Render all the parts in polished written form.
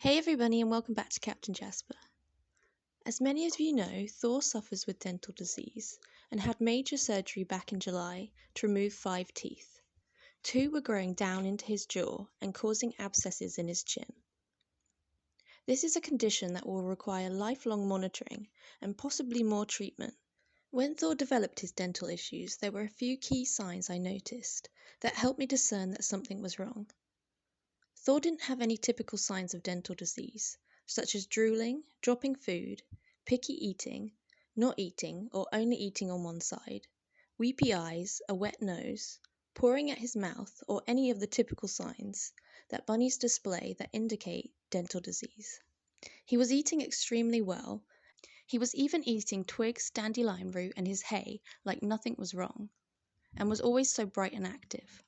Hey everybody and welcome back to Captain Jasper. As many of you know, Thor suffers with dental disease and had major surgery back in July to remove 5 teeth. 2 were growing down into his jaw and causing abscesses in his chin. This is a condition that will require lifelong monitoring and possibly more treatment. When Thor developed his dental issues, there were a few key signs I noticed that helped me discern that something was wrong. Thor didn't have any typical signs of dental disease, such as drooling, dropping food, picky eating, not eating or only eating on one side, weepy eyes, a wet nose, pouring at his mouth, or any of the typical signs that bunnies display that indicate dental disease. He was eating extremely well. He was even eating twigs, dandelion root, and his hay like nothing was wrong, and was always so bright and active.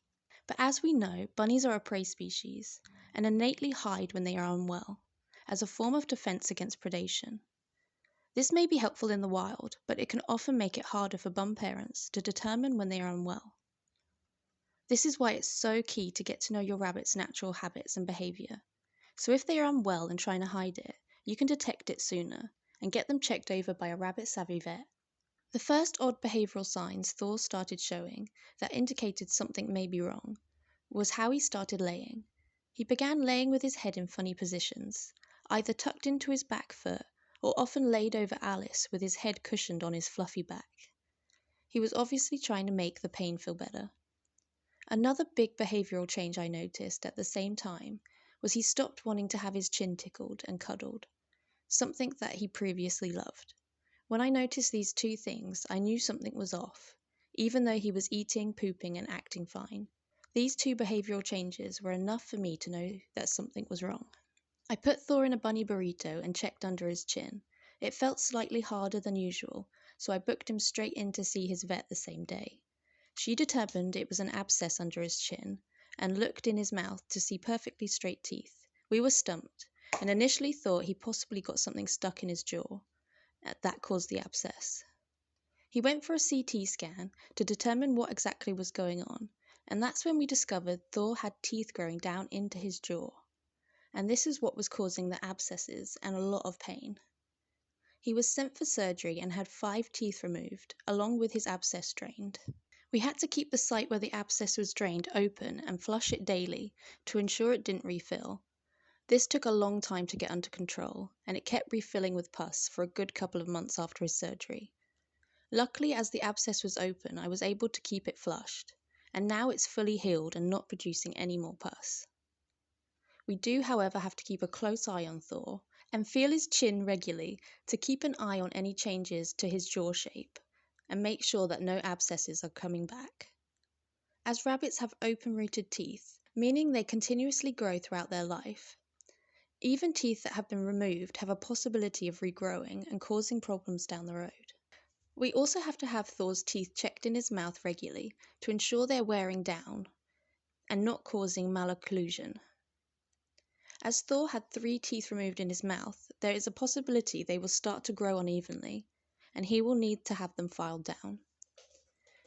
But as we know, bunnies are a prey species and innately hide when they are unwell, as a form of defense against predation. This may be helpful in the wild, but it can often make it harder for bun parents to determine when they are unwell. This is why it's so key to get to know your rabbit's natural habits and behavior. So if they are unwell and trying to hide it, you can detect it sooner and get them checked over by a rabbit-savvy vet. The first odd behavioral signs Thor started showing that indicated something may be wrong was how he started laying. He began laying with his head in funny positions, either tucked into his back foot or often laid over Alice with his head cushioned on his fluffy back. He was obviously trying to make the pain feel better. Another big behavioral change I noticed at the same time was he stopped wanting to have his chin tickled and cuddled, something that he previously loved. When I noticed these 2 things, I knew something was off, even though he was eating, pooping, and acting fine. These 2 behavioral changes were enough for me to know that something was wrong. I put Thor in a bunny burrito and checked under his chin. It felt slightly harder than usual, so I booked him straight in to see his vet the same day. She determined it was an abscess under his chin and looked in his mouth to see perfectly straight teeth. We were stumped and initially thought he possibly got something stuck in his jaw that caused the abscess. He went for a CT scan to determine what exactly was going on, and that's when we discovered Thor had teeth growing down into his jaw, and this is what was causing the abscesses and a lot of pain. He was sent for surgery and had 5 teeth removed, along with his abscess drained. We had to keep the site where the abscess was drained open and flush it daily to ensure it didn't refill. This took a long time to get under control, and it kept refilling with pus for a good couple of months after his surgery. Luckily, as the abscess was open, I was able to keep it flushed, and now it's fully healed and not producing any more pus. We do, however, have to keep a close eye on Thor and feel his chin regularly to keep an eye on any changes to his jaw shape and make sure that no abscesses are coming back. As rabbits have open-rooted teeth, meaning they continuously grow throughout their life, even teeth that have been removed have a possibility of regrowing and causing problems down the road. We also have to have Thor's teeth checked in his mouth regularly to ensure they're wearing down and not causing malocclusion. As Thor had 3 teeth removed in his mouth, there is a possibility they will start to grow unevenly, and he will need to have them filed down.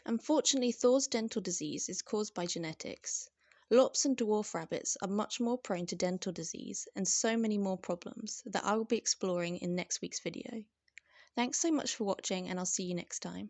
Unfortunately, Thor's dental disease is caused by genetics. Lops and dwarf rabbits are much more prone to dental disease and so many more problems that I will be exploring in next week's video. Thanks so much for watching, and I'll see you next time.